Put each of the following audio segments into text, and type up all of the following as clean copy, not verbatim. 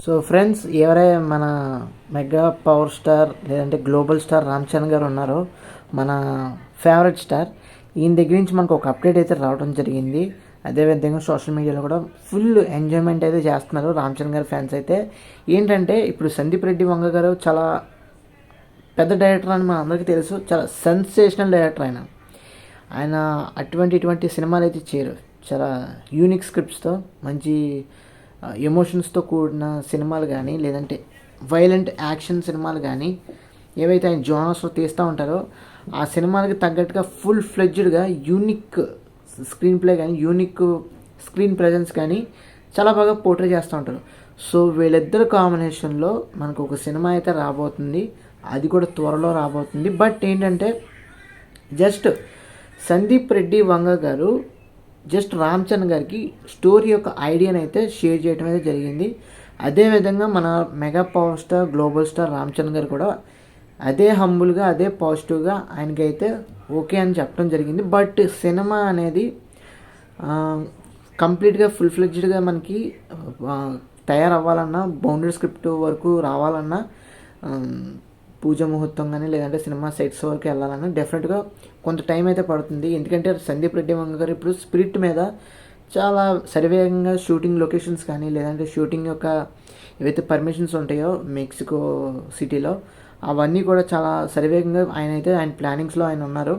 So friends, ఎవరైతే మన mega power star లేదంటే గ్లోబల్ స్టార్ రామ్ చరణ్ గారు ఉన్నారో, మన ఫేవరెట్ స్టార్, ఈయన దగ్గర నుంచి మనకు ఒక అప్డేట్ అయితే రావడం జరిగింది. అదేవిధంగా సోషల్ మీడియాలో కూడా ఫుల్ ఎంజాయ్మెంట్ అయితే చేస్తున్నారు రామ్ చరణ్ గారి ఫ్యాన్స్ అయితే. ఏంటంటే ఇప్పుడు సందీప్ రెడ్డి వంగ గారు చాలా పెద్ద డైరెక్టర్ అని మన అందరికీ తెలుసు. చాలా సెన్సేషనల్ డైరెక్టర్ ఆయన. ఆయన ఇటువంటి సినిమాలు అయితే చేయరు. చాలా యూనిక్ స్క్రిప్ట్స్తో, మంచి ఎమోషన్స్తో కూడిన సినిమాలు కానీ, లేదంటే వైలెంట్ యాక్షన్ సినిమాలు కానీ, ఏవైతే ఆయన జోనర్స్లో తీస్తూ ఉంటారో ఆ సినిమాలకి తగ్గట్టుగా ఫుల్ ఫ్లెడ్జ్డ్గా యూనిక్ స్క్రీన్ ప్లే కానీ, యూనిక్ స్క్రీన్ ప్రజెన్స్ కానీ చాలా బాగా పోర్ట్రే చేస్తూ ఉంటారు. సో వీళ్ళిద్దరు కాంబినేషన్లో మనకు ఒక సినిమా అయితే రాబోతుంది. అది కూడా త్వరలో రాబోతుంది. బట్ ఏంటంటే జస్ట్ సందీప్ రెడ్డి వంగ గారు జస్ట్ రామ్ చరణ్ గారికి స్టోరీ యొక్క ఐడియాని అయితే షేర్ చేయడం అయితే జరిగింది. అదేవిధంగా మన mega power star global star Ram Charan గారు కూడా అదే హంబుల్గా, అదే పాజిటివ్గా ఆయనకైతే ఓకే అని చెప్పడం జరిగింది. బట్ సినిమా అనేది కంప్లీట్గా ఫుల్ ఫ్లెడ్జ్డ్గా మనకి తయారవ్వాలన్నా, బౌండరీ స్క్రిప్ట్ వరకు రావాలన్నా, పూజ ముహూర్తం కానీ లేదంటే సినిమా సెట్స్ వరకు వెళ్ళాలన్నా డెఫినెట్గా కొంత టైం అయితే పడుతుంది. ఎందుకంటే సందీప్ రెడ్డి వంగ గారు ఇప్పుడు స్పిరిట్ మీద చాలా సరివేగంగా షూటింగ్ లొకేషన్స్ కానీ, లేదంటే షూటింగ్ యొక్క ఏవైతే పర్మిషన్స్ ఉంటాయో మెక్సికో సిటీలో, అవన్నీ కూడా చాలా సరివేగంగా ఆయన ప్లానింగ్స్లో ఆయన ఉన్నారు.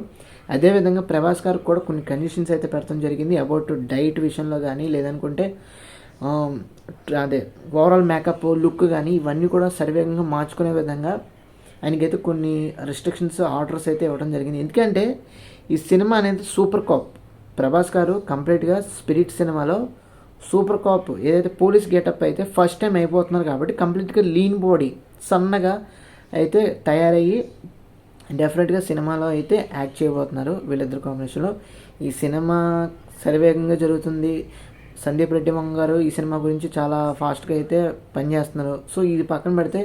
అదేవిధంగా ప్రభాస్ గారికి కూడా కొన్ని కండిషన్స్ అయితే పెట్టడం జరిగింది అబౌట్ డైట్ విషయంలో కానీ, లేదనుకుంటే ఓవరాల్ మేకప్ లుక్ కానీ, ఇవన్నీ కూడా సరివేగంగా మార్చుకునే విధంగా ఆయనకైతే కొన్ని రెస్ట్రిక్షన్స్, ఆర్డర్స్ అయితే ఇవ్వడం జరిగింది. ఎందుకంటే ఈ సినిమా అనేది సూపర్ కాప్. ప్రభాస్ గారు కంప్లీట్గా స్పిరిట్ సినిమాలో సూపర్ కాప్ ఏదైతే పోలీస్ గెటప్ అయితే ఫస్ట్ టైం అయిపోతున్నారు కాబట్టి కంప్లీట్గా లీన్ బాడీ, సన్నగా అయితే తయారయ్యి డెఫినెట్గా సినిమాలో అయితే యాక్ట్ చేయబోతున్నారు వీళ్ళిద్దరు కాంబినేషన్లో. ఈ సినిమా సరివేగంగా జరుగుతుంది. సందీప్ రెడ్డి వంగ గారు ఈ సినిమా గురించి చాలా ఫాస్ట్గా అయితే పనిచేస్తున్నారు. సో ఇది పక్కన పెడితే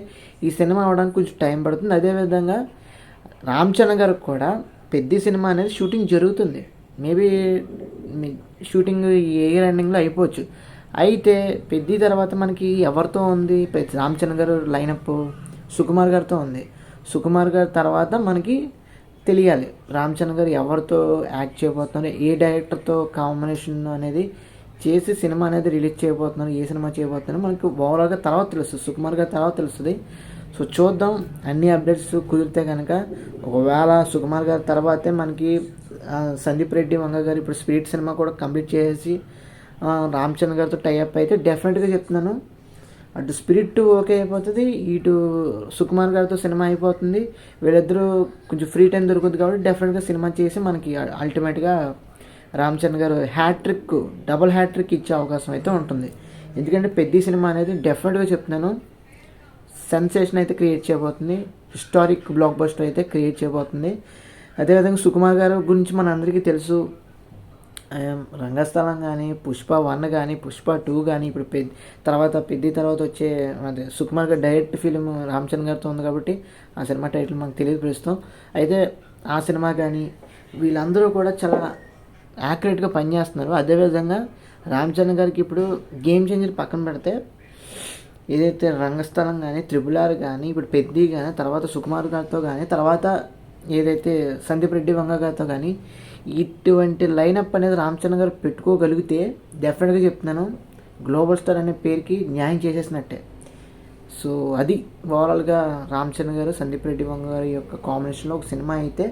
ఈ సినిమా అవడానికి కొంచెం టైం పడుతుంది. అదేవిధంగా రామ్ చరణ్ గారికి కూడా పెద్ద సినిమా అనేది షూటింగ్ జరుగుతుంది. మేబీ షూటింగ్ ఈ ఇయర్ ఎండింగ్లో అయిపోవచ్చు. అయితే పెద్ద తర్వాత మనకి ఎవరితో ఉంది? రామ్ చరణ్ గారు లైనప్ సుకుమార్ గారితో ఉంది. సుకుమార్ గారి తర్వాత మనకి తెలియాలి రామ్ చరణ్ గారు ఎవరితో యాక్ట్ చేయబోతున్నారు, ఏ డైరెక్టర్తో కాంబినేషన్ అనేది చేసి సినిమా అనేది రిలీజ్ చేయబోతున్నారు, ఏ సినిమా చేయబోతున్నారు మనకి ఓవరాల్గా తర్వాత తెలుస్తుంది. సుకుమార్ గారి తర్వాత తెలుస్తుంది. సో చూద్దాం, అన్ని అప్డేట్స్ కుదిరితే కనుక. ఒకవేళ సుకుమార్ గారి తర్వాతే మనకి సందీప్ రెడ్డి వంగ గారు ఇప్పుడు స్పిరిట్ సినిమా కూడా కంప్లీట్ చేసి రామ్ చరణ్ గారితో టైఅప్ అయితే డెఫినెట్గా చెప్తున్నాను, అటు స్పిరిట్ ఓకే అయిపోతుంది, ఇటు సుకుమార్ గారితో సినిమా అయిపోతుంది. వీళ్ళిద్దరూ కొంచెం ఫ్రీ టైం దొరుకుతుంది కాబట్టి డెఫినెట్గా సినిమా చేసి మనకి అల్టిమేట్గా రామ్ చరణ్ గారు డబుల్ హ్యాట్రిక్ ఇచ్చే అవకాశం అయితే ఉంటుంది. ఎందుకంటే పెద్ద సినిమా అనేది డెఫినెట్గా చెప్తున్నాను సెన్సేషన్ అయితే క్రియేట్ చేయబోతుంది, హిస్టారిక్ బ్లాక్ బస్టర్ అయితే క్రియేట్ చేయబోతుంది. అదేవిధంగా సుకుమార్ గారు గురించి మన అందరికీ తెలుసు. రంగస్థలం కానీ, పుష్ప 1 కానీ, పుష్ప 2 కానీ, ఇప్పుడు తర్వాత వచ్చే సుకుమార్ గారు డైరెక్ట్ ఫిలిం రామ్ చరణ్ గారితో ఉంది కాబట్టి ఆ సినిమా టైటిల్ మనకు తెలియదు ప్రస్తుతం. అయితే ఆ సినిమా కానీ వీళ్ళందరూ కూడా చాలా యాక్యురేట్గా పనిచేస్తున్నారు. అదేవిధంగా రామ్ చరణ్ గారికి ఇప్పుడు గేమ్ చేంజర్ పక్కన పెడితే ఏదైతే రంగస్థలం కానీ, RRR కానీ, ఇప్పుడు పెద్ది కానీ, తర్వాత సుకుమార్ గారితో కానీ, తర్వాత ఏదైతే సందీప్ రెడ్డి వంగ గారితో కానీ, ఇటువంటి లైనప్ అనేది రామ్ చరణ్ గారు పెట్టుకోగలిగితే డెఫినెట్గా చెప్తున్నాను గ్లోబల్ స్టార్ అనే పేరుకి న్యాయం చేసేసినట్టే. సో అది ఓవరాల్గా రామ్ చరణ్ గారు సందీప్ రెడ్డి వంగ గారి యొక్క కాంబినేషన్లో ఒక సినిమా అయితే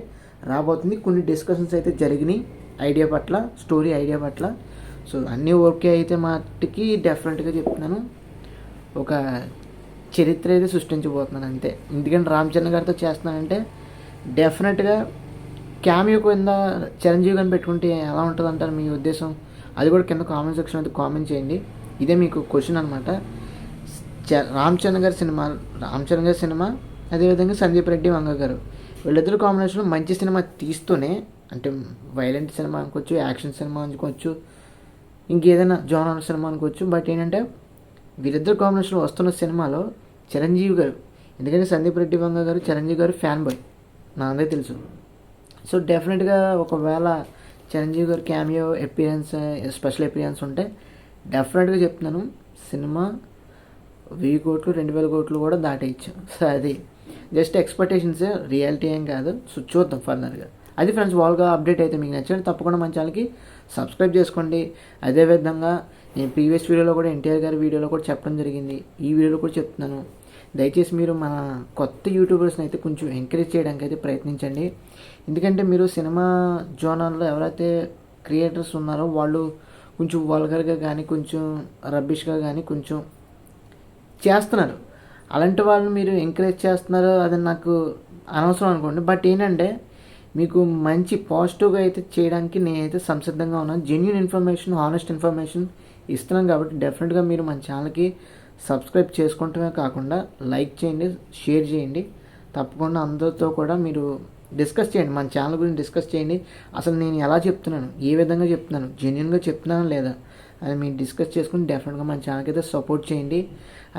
రాబోతుంది. కొన్ని డిస్కషన్స్ అయితే జరిగినాయి ఐడియా పట్ల, స్టోరీ ఐడియా పట్ల. సో అన్నీ ఓకే అయితే మట్టుకి డెఫినెట్గా చెప్తున్నాను ఒక చరిత్ర అయితే సృష్టించబోతున్నాను అంతే. ఎందుకంటే రామ్ చరణ్ గారితో చేస్తున్నానంటే డెఫినెట్గా క్యామియో కింద చిరంజీవి గారిని పెట్టుకుంటే ఎలా ఉంటుంది అంటారు మీ ఉద్దేశం? అది కూడా కింద కామెంట్ సెక్షన్ అయితే కామెంట్ చేయండి. ఇదే మీకు క్వశ్చన్ అనమాట. రామ్ చరణ్ గారి సినిమా అదేవిధంగా సందీప్ రెడ్డి వంగ గారు వీళ్ళిద్దరు కాంబినేషన్లో మంచి సినిమా తీస్తూనే, అంటే వైలెంట్ సినిమా అనుకోవచ్చు, యాక్షన్ సినిమా అనుకోవచ్చు, ఇంకేదైనా జోనర్ సినిమా అనుకోవచ్చు. బట్ ఏంటంటే వీళ్ళిద్దరు కాంబినేషన్లో వస్తున్న సినిమాలో చిరంజీవి గారు, ఎందుకంటే సందీప్ రెడ్డి వంగ గారు చిరంజీవి గారు ఫ్యాన్ బాయ్ నా అందరికీ తెలుసు. సో డెఫినెట్గా ఒకవేళ చిరంజీవి గారు క్యామియో అపియరెన్స్, స్పెషల్ అపియరెన్స్ ఉంటే డెఫినెట్గా చెప్తున్నాను సినిమా 1000 కోట్లు 2000 కోట్లు కూడా దాటేయచ్చు. సో అది జస్ట్ ఎక్స్పెక్టేషన్స్, రియాలిటీ ఏం కాదు. సో చూద్దాం ఫర్దర్గా. అది ఫ్రెండ్స్ వాళ్ళగా అప్డేట్ అయితే మీకు నచ్చండి తప్పకుండా మన ఛానల్కి సబ్స్క్రైబ్ చేసుకోండి. అదేవిధంగా నేను ప్రీవియస్ వీడియోలో కూడా ఎన్టీఆర్ గారి వీడియోలో కూడా చెప్పడం జరిగింది, ఈ వీడియోలో కూడా చెప్తున్నాను. దయచేసి మీరు మన కొత్త యూట్యూబర్స్ని అయితే కొంచెం ఎంకరేజ్ చేయడానికి అయితే ప్రయత్నించండి. ఎందుకంటే మీరు సినిమా జోనర్లో ఎవరైతే క్రియేటర్స్ ఉన్నారో వాళ్ళు కొంచెం వల్గర్గా కానీ కొంచెం రబ్బిష్గా కానీ కొంచెం చేస్తున్నారు. అలాంటి వాళ్ళని మీరు ఎంకరేజ్ చేస్తున్నారు, అది నాకు అనవసరం అనుకోండి. బట్ ఏంటంటే మీకు మంచి పాజిటివ్గా అయితే చేయడానికి నేనైతే సంసిద్ధంగా ఉన్నాను. జెన్యూన్ ఇన్ఫర్మేషన్, హానెస్ట్ ఇన్ఫర్మేషన్ ఇస్తున్నాను కాబట్టి డెఫినెట్గా మీరు మన ఛానల్కి సబ్స్క్రైబ్ చేసుకుంటమే కాకుండా లైక్ చేయండి, షేర్ చేయండి. తప్పకుండా అందరితో కూడా మీరు డిస్కస్ చేయండి, మన ఛానల్ గురించి డిస్కస్ చేయండి. అసలు నేను ఎలా చెప్తున్నాను, ఏ విధంగా చెప్తున్నాను, జెన్యూన్గా చెప్తున్నాను లేదా అని మీరు డిస్కస్ చేసుకుని డెఫినెట్గా మన ఛానల్కి అయితే సపోర్ట్ చేయండి.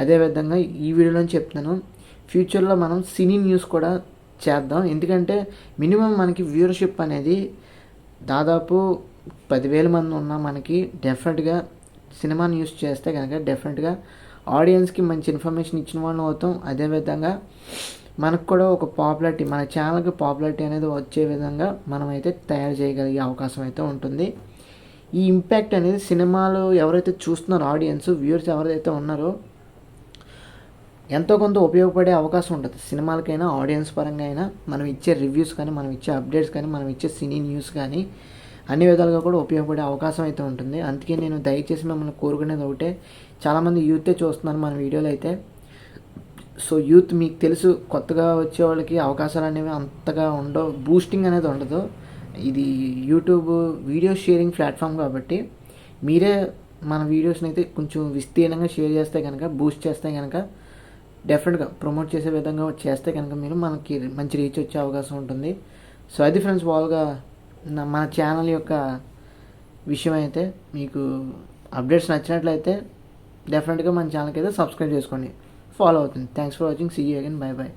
అదేవిధంగా ఈ వీడియోలో చెప్తున్నాను, ఫ్యూచర్లో మనం సినీ న్యూస్ కూడా చేద్దాం. ఎందుకంటే మినిమం మనకి వ్యూవర్షిప్ అనేది దాదాపు 10,000 మంది ఉన్నా మనకి డెఫినెట్గా సినిమా న్యూస్ చేస్తే కనుక డెఫినెట్గా ఆడియన్స్కి మంచి ఇన్ఫర్మేషన్ ఇచ్చిన వాళ్ళం అవుతాం. అదేవిధంగా మనకు కూడా ఒక పాపులారిటీ, మన ఛానల్కి పాపులారిటీ అనేది వచ్చే విధంగా మనమైతే తయారు చేయగలిగే అవకాశం అయితే ఉంటుంది. ఈ ఇంపాక్ట్ అనేది సినిమాలు ఎవరైతే చూస్తున్నారో ఆడియన్స్, వ్యూవర్స్ ఎవరైతే ఉన్నారో ఎంతో కొంత ఉపయోగపడే అవకాశం ఉంటుంది. సినిమాలకైనా ఆడియన్స్ పరంగా అయినా మనం ఇచ్చే రివ్యూస్ కానీ, మనం ఇచ్చే అప్డేట్స్ కానీ, మనం ఇచ్చే సినీ న్యూస్ కానీ అన్ని విధాలుగా కూడా ఉపయోగపడే అవకాశం అయితే ఉంటుంది. అందుకే నేను దయచేసి మిమ్మల్ని కోరుకునేది ఒకటే, చాలామంది యూతే చూస్తున్నారు మన వీడియోలు అయితే. సో యూత్ మీకు తెలుసు, కొత్తగా వచ్చే వాళ్ళకి అవకాశాలు అనేవి అంతగా ఉండవు, బూస్టింగ్ అనేది ఉండదు. ఇది యూట్యూబ్ వీడియో షేరింగ్ ప్లాట్ఫామ్ కాబట్టి మీరే మన వీడియోస్ని అయితే కొంచెం విస్తీర్ణంగా షేర్ చేస్తే కనుక, బూస్ట్ చేస్తే కనుక, డెఫినెట్గా ప్రమోట్ చేసే విధంగా చేస్తే కనుక మీరు మనకి మంచి రీచ్ వచ్చే అవకాశం ఉంటుంది. సో అది ఫ్రెండ్స్ వాళ్ళగా మన ఛానల్ యొక్క విషయం అయితే. మీకు అప్డేట్స్ నచ్చినట్లయితే డెఫినెట్గా మన ఛానల్కి అయితే సబ్స్క్రైబ్ చేసుకోండి, ఫాలో అవుతుంది. Thanks for watching, see you again, bye by.